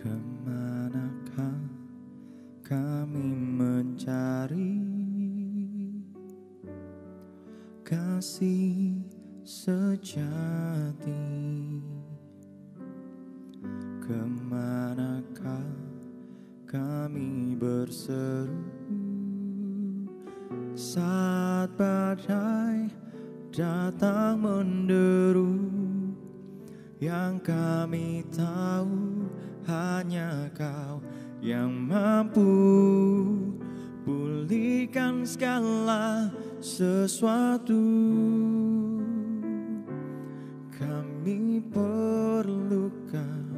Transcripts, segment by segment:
Kemanakah kami mencari kasih sejati? Kemanakah kami berseru saat badai datang menderu? Yang kami tahu hanya Kau yang mampu pulihkan segala sesuatu. Kami perlukan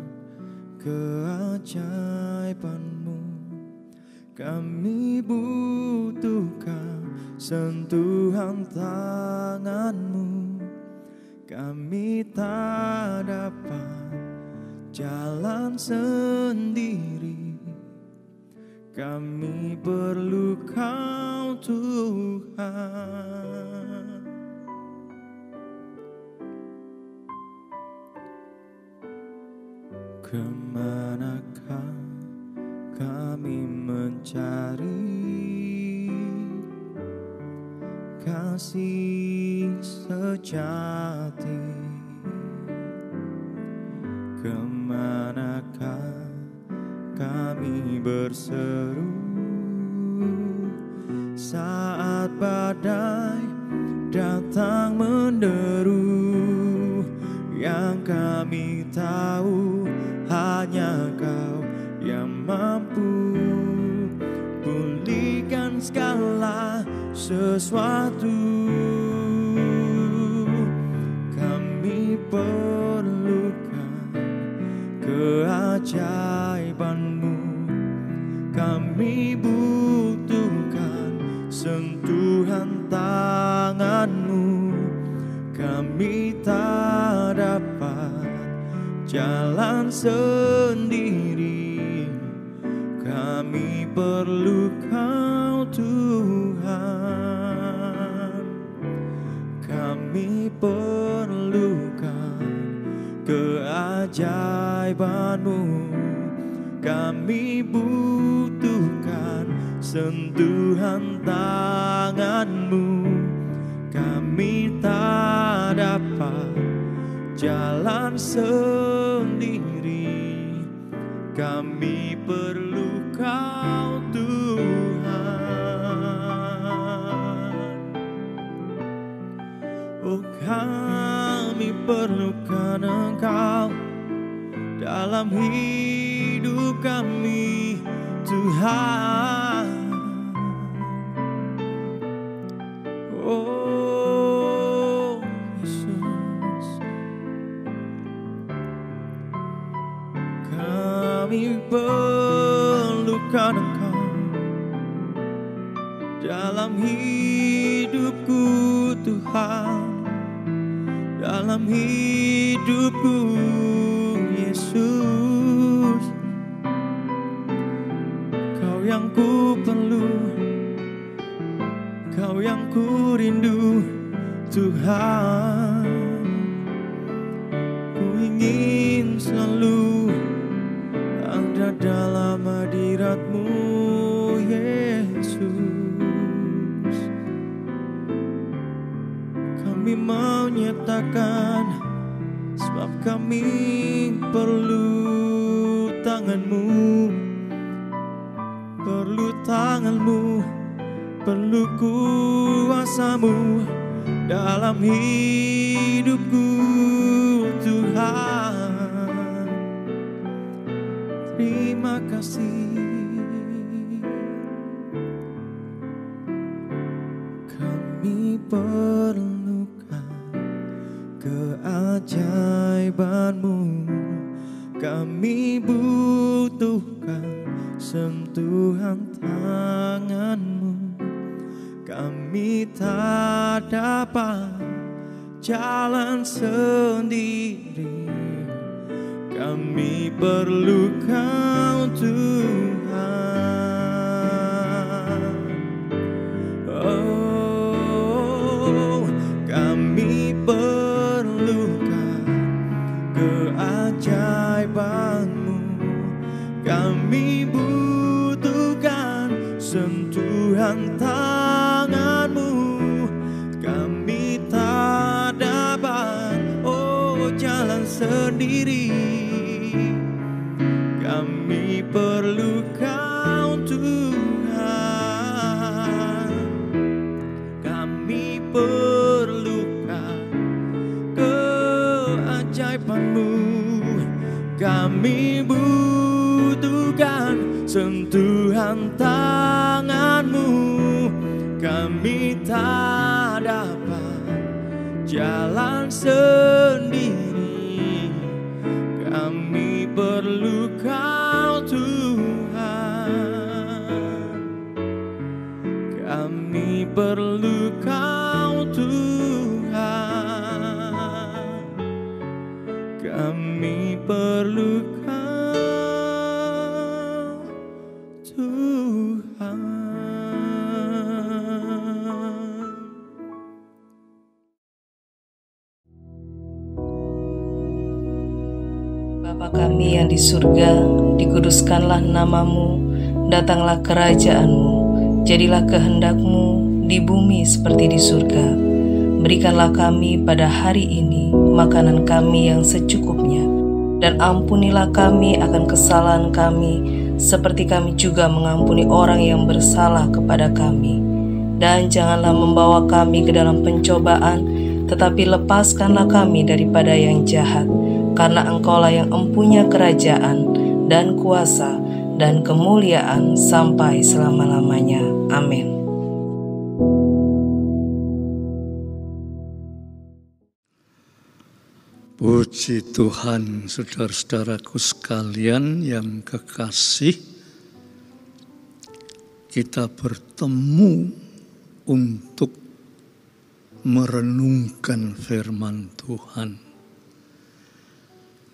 keajaiban-Mu, kami butuhkan sentuhan tangan-Mu. Kami tak dapat jalan sendiri, kami perlu Kau Tuhan. Kemanakah kami mencari kasih sejati? Kemanakah kami berseru saat badai datang menderu? Yang kami tahu hanya Kau yang mampu pulihkan segala sesuatu. Kami perlukan keajaiban-Mu, kami butuhkan sentuhan tangan-Mu. Kami tak dapat jalan sendiri, kami perlu Kau Tuhan. Kami perlukan keajaiban-Mu, kami butuhkan sentuhan tangan-Mu. Kami tak dapat jalan sendiri, kami perlu Kau Tuhan. Oh, kami perlukan Engkau dalam hidup kami, Tuhan. Oh Yesus, kami perlukan Engkau dalam hidupku, Tuhan, dalam hidupku, Yesus. Kau yang ku perlu, Kau yang ku rindu, Tuhan. Ku ingin selalu ada dalam hadirat-Mu, Yesus. Kami mau nyatakan, sebab kami perlu tangan-Mu, perlu tangan-Mu, perlu kuasa-Mu dalam hidupku, Tuhan. Terima kasih. Kami perlukan keajaiban-Mu, kami butuhkan sentuhan tangan-Mu. Kami tak dapat jalan sendiri, kami perlu Kau Tuhan. Oh, kami perlukan keajaiban-Mu, Tuhan tangan-Mu, kami tak dapat jalan sendiri. Kami perlu Kau Tuhan, kami perlukan keajaiban-Mu, kami butuhkan sentuhan tangan-Mu, kami tak dapat jalan sendiri. Kami perlu Kau Tuhan, kami perlu Kau Tuhan, kami perlu Kau Tuhan. Bapa kami yang di surga, dikuduskanlah nama-Mu, datanglah kerajaan-Mu, jadilah kehendak-Mu di bumi seperti di surga. Berikanlah kami pada hari ini makanan kami yang secukupnya, dan ampunilah kami akan kesalahan kami, seperti kami juga mengampuni orang yang bersalah kepada kami. Dan janganlah membawa kami ke dalam pencobaan, tetapi lepaskanlah kami daripada yang jahat. Karena Engkaulah yang empunya kerajaan dan kuasa dan kemuliaan sampai selama-lamanya. Amin. Puji Tuhan, saudara-saudaraku sekalian yang kekasih, kita bertemu untuk merenungkan firman Tuhan.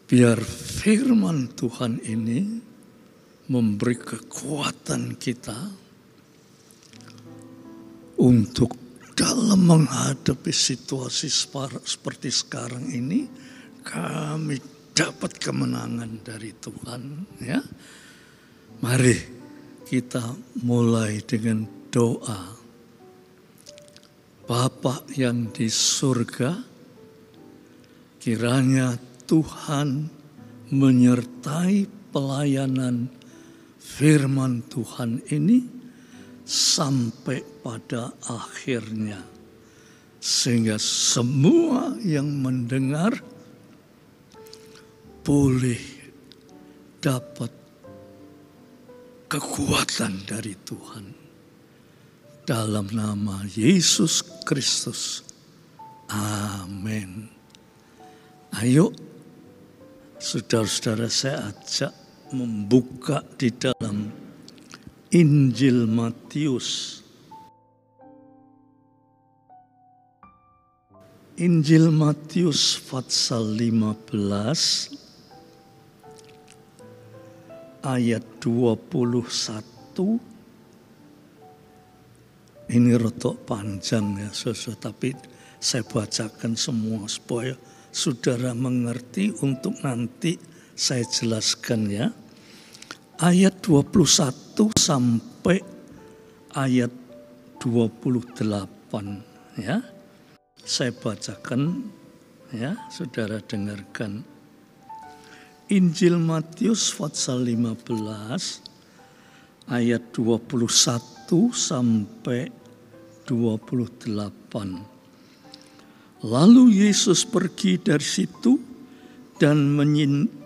Biar firman Tuhan ini memberi kekuatan kita untuk dalam menghadapi situasi seperti sekarang ini, kami dapat kemenangan dari Tuhan. Ya, mari kita mulai dengan doa. Bapa yang di surga, kiranya Tuhan menyertai pelayanan firman Tuhan ini sampai pada akhirnya, sehingga semua yang mendengar boleh dapat kekuatan dari Tuhan. Dalam nama Yesus Kristus. Amin. Ayo, saudara-saudara, saya ajak membuka di dalam Injil Matius. Injil Matius pasal 15 ayat 21. Ini rotok panjang ya saudara, tapi saya bacakan semua supaya saudara mengerti, untuk nanti saya jelaskan ya. Ayat 21 sampai ayat 28 ya. Saya bacakan ya, saudara dengarkan. Injil Matius pasal 15 ayat 21 sampai 28. Lalu Yesus pergi dari situ dan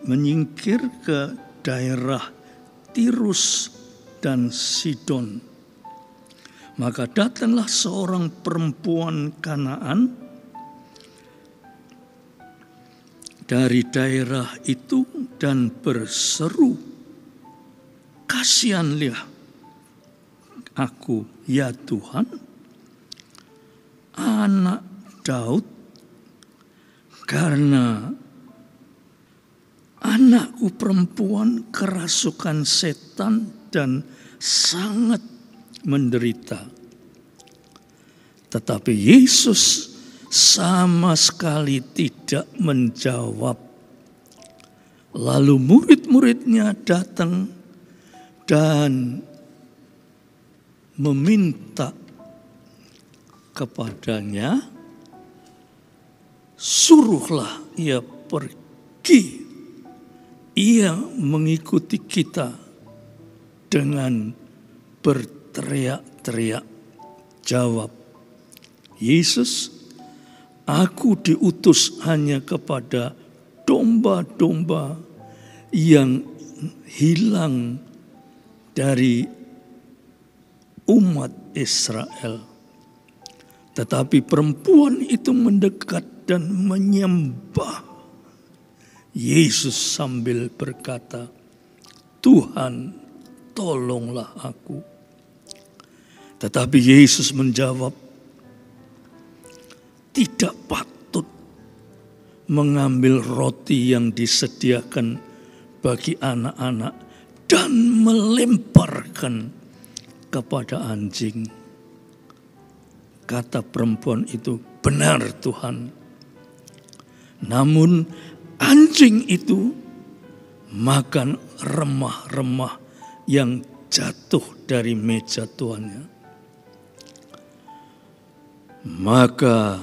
menyingkir ke daerah Tirus dan Sidon. Maka datanglah seorang perempuan Kanaan dari daerah itu dan berseru, "Kasihanlah aku, ya Tuhan, anak Daud, karena anakku perempuan kerasukan setan dan sangat menderita." Tetapi Yesus sama sekali tidak menjawab. Lalu murid-muridnya datang dan meminta kepadanya, suruhlah ia pergi. Ia mengikuti kita dengan berteriak-teriak. Jawab Yesus, aku diutus hanya kepada domba-domba yang hilang dari umat Israel. Tetapi perempuan itu mendekat dan menyembah Yesus sambil berkata, Tuhan, tolonglah aku. Tetapi Yesus menjawab, tidak patut mengambil roti yang disediakan bagi anak-anak dan melemparkan kepada anjing. Kata perempuan itu, benar Tuhan. Namun anjing itu makan remah-remah yang jatuh dari meja tuannya. Maka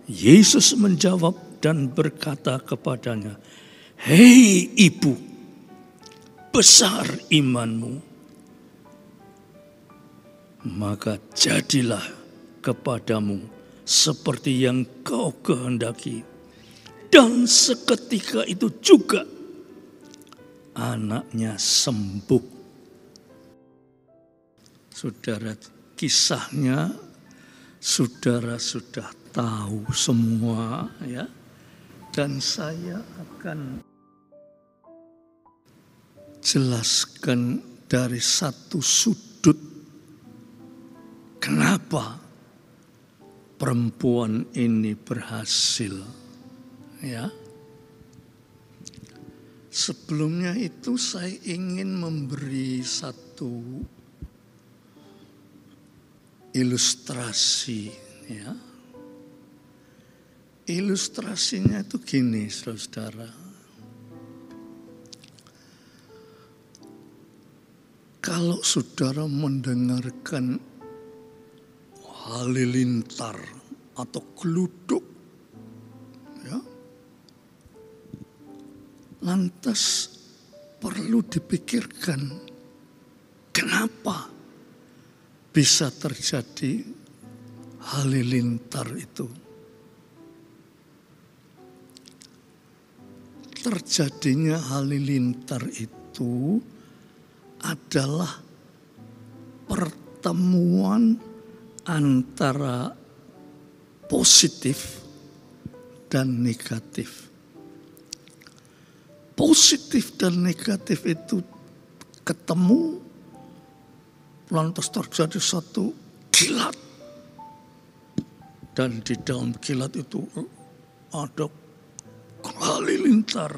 Yesus menjawab dan berkata kepadanya, hei ibu, besar imanmu. Maka jadilah kepadamu seperti yang kau kehendaki. Dan seketika itu juga anaknya sembuh. Saudara, kisahnya saudara sudah tahu semua ya. Dan saya akan jelaskan dari satu sudut kenapa perempuan ini berhasil. Ya. Sebelumnya itu saya ingin memberi satu ilustrasi ya. Ilustrasinya itu gini, saudara. Kalau saudara mendengarkan halilintar atau geluduk, ya, lantas perlu dipikirkan kenapa bisa terjadi halilintar itu. Terjadinya halilintar itu adalah pertemuan antara positif dan negatif. Positif dan negatif itu ketemu, lantas terjadi satu kilat. Dan di dalam kilat itu ada halilintar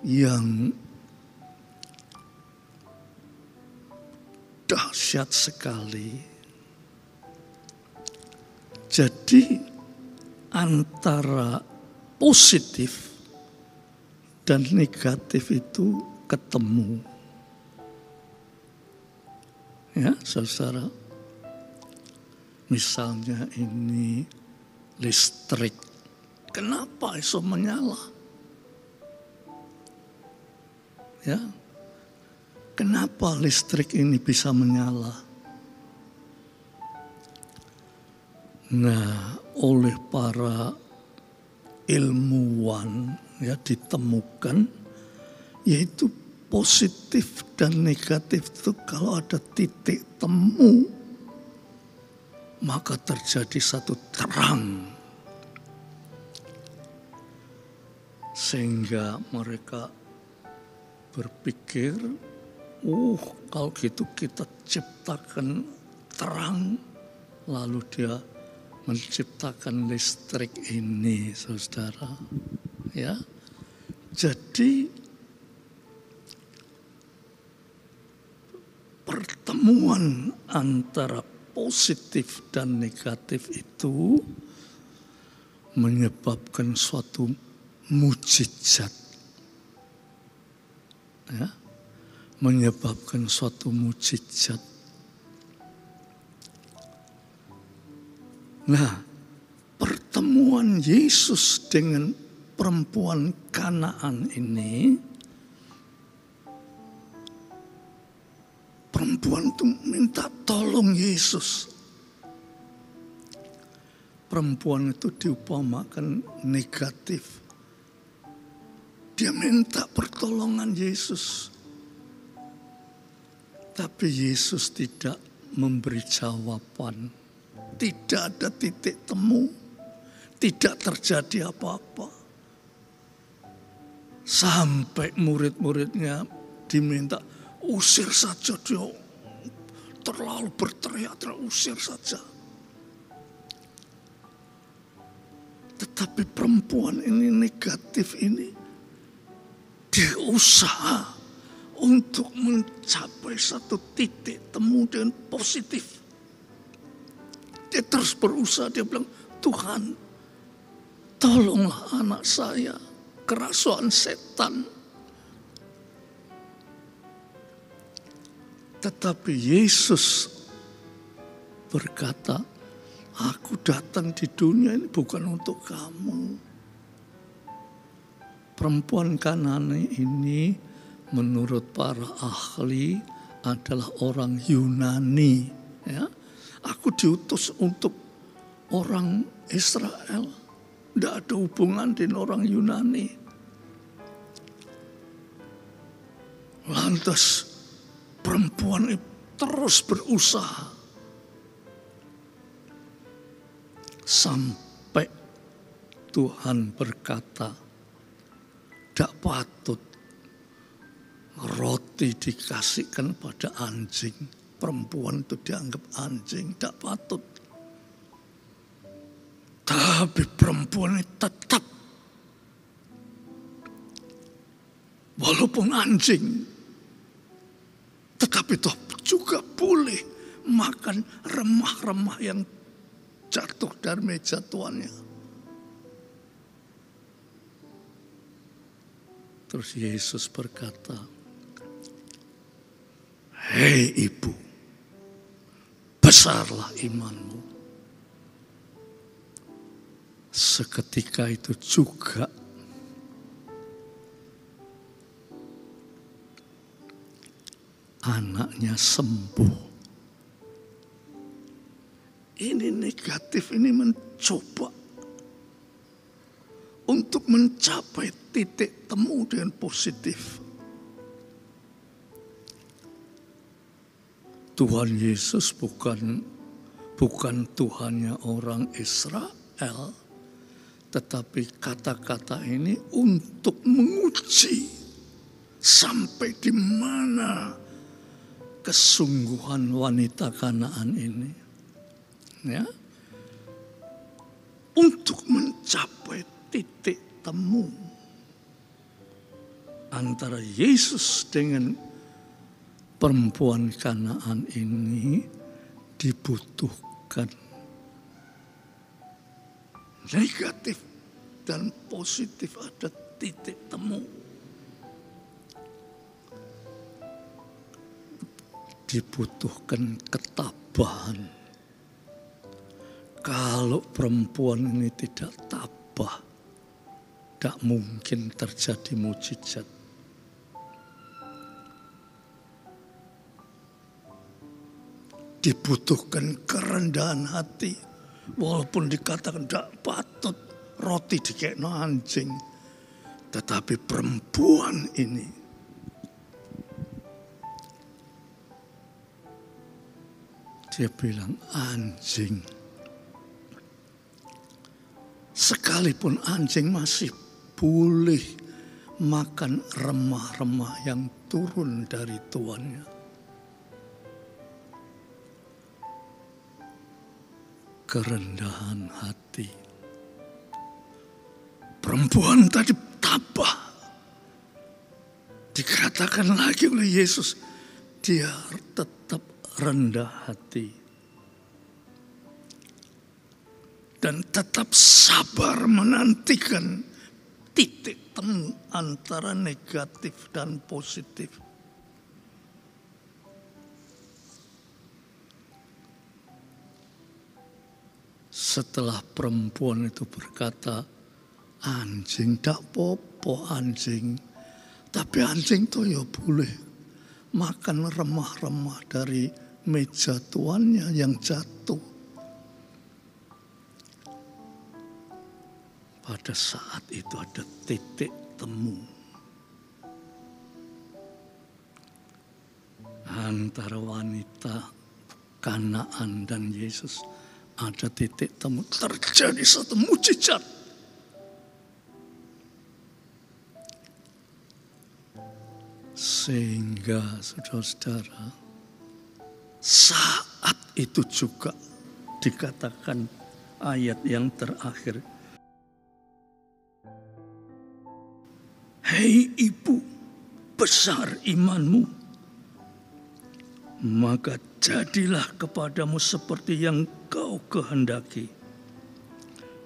yang dahsyat sekali. Jadi antara positif dan negatif itu ketemu. Ya, saudara. Misalnya ini listrik. Kenapa iso menyala? Ya. Kenapa listrik ini bisa menyala? Nah, oleh para ilmuwan ya ditemukan yaitu positif dan negatif itu kalau ada titik temu maka terjadi satu terang. Sehingga mereka berpikir, kalau gitu kita ciptakan terang, lalu dia menciptakan listrik ini, saudara. Ya, jadi pertemuan antara positif dan negatif itu menyebabkan suatu mukjizat. Ya, menyebabkan suatu mukjizat. Nah, pertemuan Yesus dengan perempuan Kanaan ini, perempuan itu minta tolong Yesus. Perempuan itu diupamakan negatif. Dia minta pertolongan Yesus. Tapi Yesus tidak memberi jawaban. Tidak ada titik temu. Tidak terjadi apa-apa. Sampai murid-muridnya diminta, usir saja dia. Terlalu berteriak, usir saja. Tetapi perempuan ini negatif ini, dia usaha untuk mencapai satu titik temu dengan positif. Dia terus berusaha, dia bilang, Tuhan, tolonglah anak saya, kerasuan setan. Tetapi Yesus berkata, aku datang di dunia ini bukan untuk kamu. Perempuan Kanaan ini menurut para ahli adalah orang Yunani. Ya. Aku diutus untuk orang Israel. Tidak ada hubungan dengan orang Yunani. Lantas perempuan itu terus berusaha. Sampai Tuhan berkata, tidak patut roti dikasihkan pada anjing. Perempuan itu dianggap anjing, tidak patut. Tapi perempuan itu tetap, walaupun anjing, tetapi toh juga boleh makan remah-remah yang jatuh dari meja tuannya. Terus Yesus berkata, hei ibu, besarlah imanmu. Seketika itu juga anaknya sembuh. Ini negatif, ini mencoba untuk mencapai titik temu dengan positif. Tuhan Yesus bukan Tuhannya orang Israel, tetapi kata-kata ini untuk menguji sampai di mana kesungguhan wanita Kanaan ini. Ya, untuk mencapai titik temu antara Yesus dengan perempuan Kanaan ini dibutuhkan negatif dan positif, ada titik temu. Dibutuhkan ketabahan. Kalau perempuan ini tidak tabah, tidak mungkin terjadi mukjizat. Dibutuhkan kerendahan hati. Walaupun dikatakan tidak patut roti dikekno anjing. Tetapi perempuan ini dia bilang anjing. Sekalipun anjing masih boleh makan remah-remah yang turun dari tuannya. Kerendahan hati. Perempuan tadi tabah. Dikatakan lagi oleh Yesus, dia tetap rendah hati. Dan tetap sabar menantikan titik temu antara negatif dan positif. Setelah perempuan itu berkata, anjing tak popo anjing. Tapi anjing tuh ya boleh makan remah-remah dari meja tuannya yang jatuh. Pada saat itu ada titik temu antara wanita Kanaan dan Yesus. Ada titik temu, terjadi satu mujizat. Sehingga saudara-saudara, saat itu juga dikatakan ayat yang terakhir. Hei ibu, besar imanmu, maka jadilah kepadamu seperti yang kau kehendaki.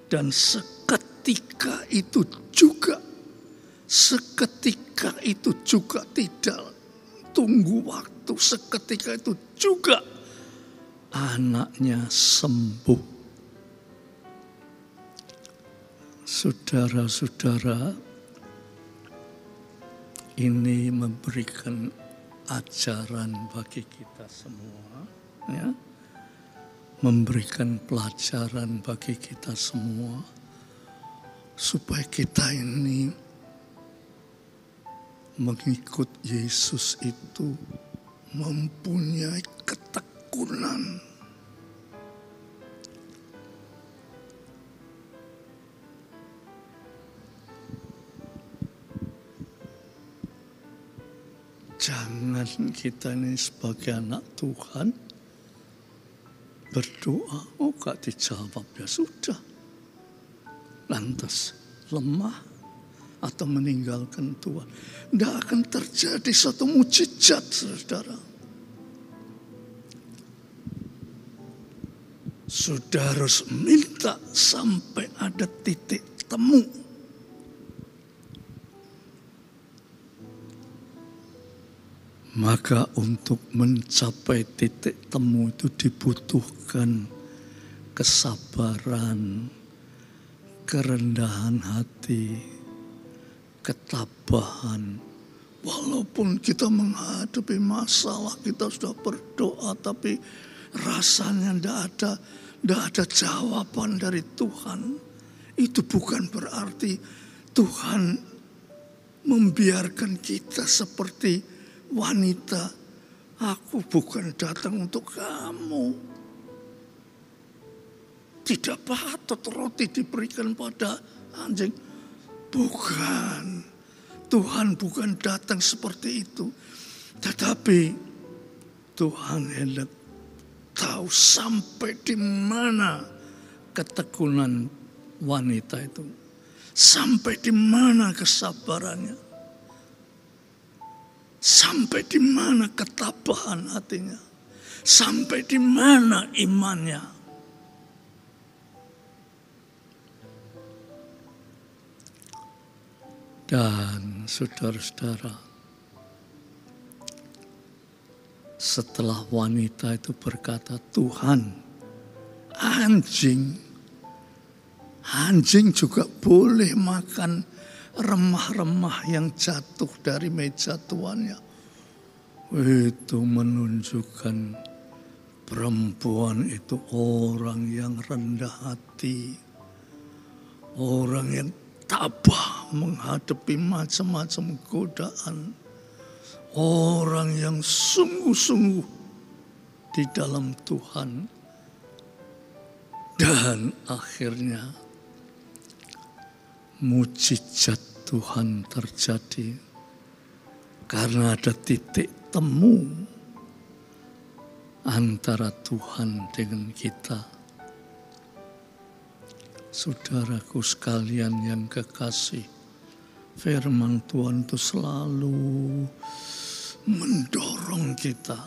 Dan seketika itu juga tidak tunggu waktu, seketika itu juga anaknya sembuh. Saudara-saudara, ini memberikan ajaran bagi kita semua, ya, memberikan pelajaran bagi kita semua, supaya kita ini mengikut Yesus itu mempunyai ketekunan. Jangan kita ini sebagai anak Tuhan berdoa, oh gak dijawab, ya sudah. Lantas lemah atau meninggalkan Tuhan. Tidak akan terjadi satu mujizat, saudara. Sudah harus minta sampai ada titik temu. Maka untuk mencapai titik temu itu dibutuhkan kesabaran, kerendahan hati, ketabahan. Walaupun kita menghadapi masalah, kita sudah berdoa, tapi rasanya tidak ada jawaban dari Tuhan. Itu bukan berarti Tuhan membiarkan kita seperti wanita, aku bukan datang untuk kamu. Tidak patut roti diberikan pada anjing. Bukan. Tuhan bukan datang seperti itu. Tetapi Tuhan hendak tahu sampai di mana ketekunan wanita itu. Sampai di mana kesabarannya. Sampai di mana ketabahan hatinya. Sampai di mana imannya. Dan saudara-saudara, setelah wanita itu berkata, Tuhan, anjing juga boleh makan remah-remah yang jatuh dari meja tuannya. Itu menunjukkan perempuan itu orang yang rendah hati. Orang yang tabah menghadapi macam-macam godaan. Orang yang sungguh-sungguh di dalam Tuhan. Dan akhirnya mujizat Tuhan terjadi karena ada titik temu antara Tuhan dengan kita. Saudaraku sekalian yang kekasih, firman Tuhan itu selalu mendorong kita.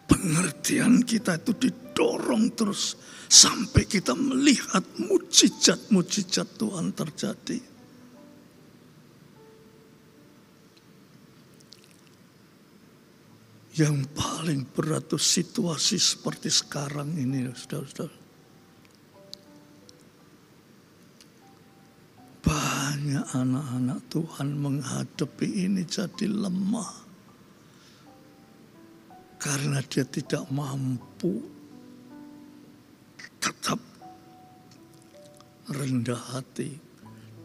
Pengertian kita itu didorong terus sampai kita melihat mujizat-mujizat Tuhan terjadi. Yang paling berat itu situasi seperti sekarang ini, saudara-saudara. anak-anak Tuhan menghadapi ini jadi lemah. Karena dia tidak mampu tetap rendah hati,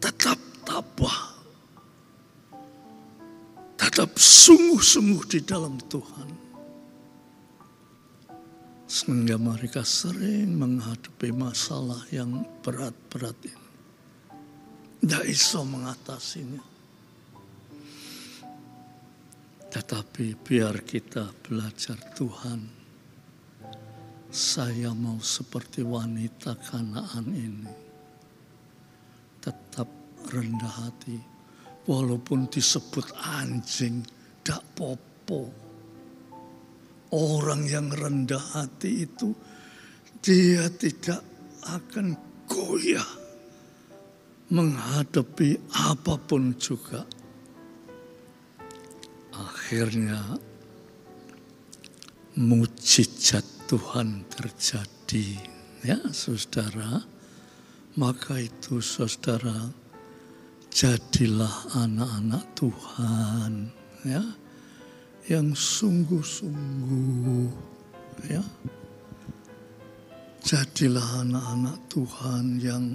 tetap tabah, tetap sungguh-sungguh di dalam Tuhan. Sehingga mereka sering menghadapi masalah yang berat-berat ini. Tidak bisa mengatasinya. Tetapi biar kita belajar Tuhan. Saya mau seperti wanita Kanaan ini. Tetap rendah hati. Walaupun disebut anjing, dak popo. Orang yang rendah hati itu, dia tidak akan goyah menghadapi apapun juga. Akhirnya mujizat Tuhan terjadi, ya saudara. Maka itu saudara, jadilah anak-anak Tuhan, ya, yang sungguh-sungguh, ya. Jadilah anak-anak Tuhan yang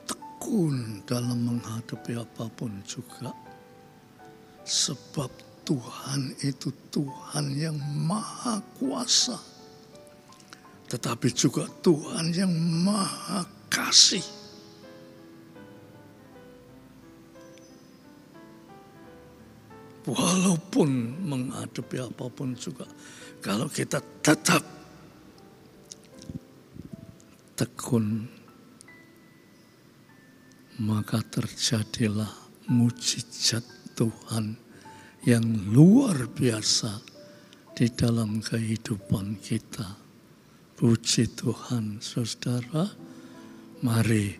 tekun dalam menghadapi apapun juga. Sebab Tuhan itu Tuhan yang maha kuasa. Tetapi juga Tuhan yang maha kasih. Walaupun menghadapi apapun juga, kalau kita tetap tekun, maka terjadilah mujizat Tuhan yang luar biasa di dalam kehidupan kita. Puji Tuhan, saudara. Mari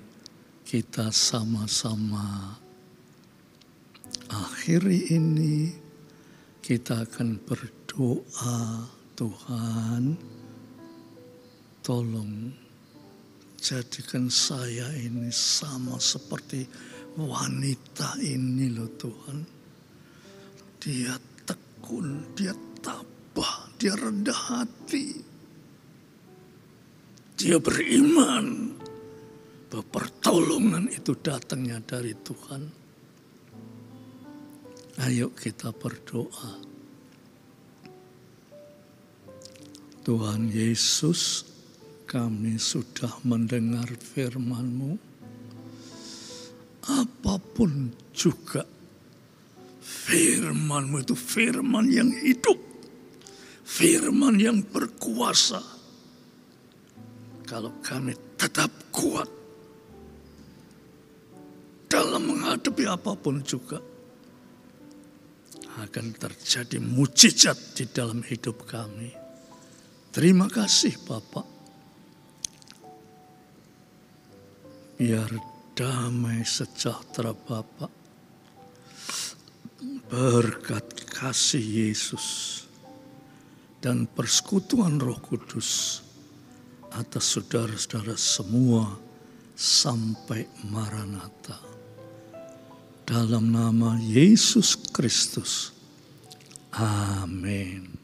kita sama-sama akhiri ini. Kita akan berdoa, Tuhan, tolong jadikan saya ini sama seperti wanita ini loh Tuhan. Dia tekun, dia tabah, dia rendah hati. Dia beriman bahwa pertolongan itu datangnya dari Tuhan. Ayo kita berdoa. Tuhan Yesus, kami sudah mendengar firman-Mu. Apapun juga, firman-Mu itu firman yang hidup. Firman yang berkuasa. Kalau kami tetap kuat dalam menghadapi apapun juga, akan terjadi mujizat di dalam hidup kami. Terima kasih Bapak. Biar damai sejahtera Bapak, berkat kasih Yesus dan persekutuan Roh Kudus atas saudara-saudara semua sampai Maranatha. Dalam nama Yesus Kristus. Amin.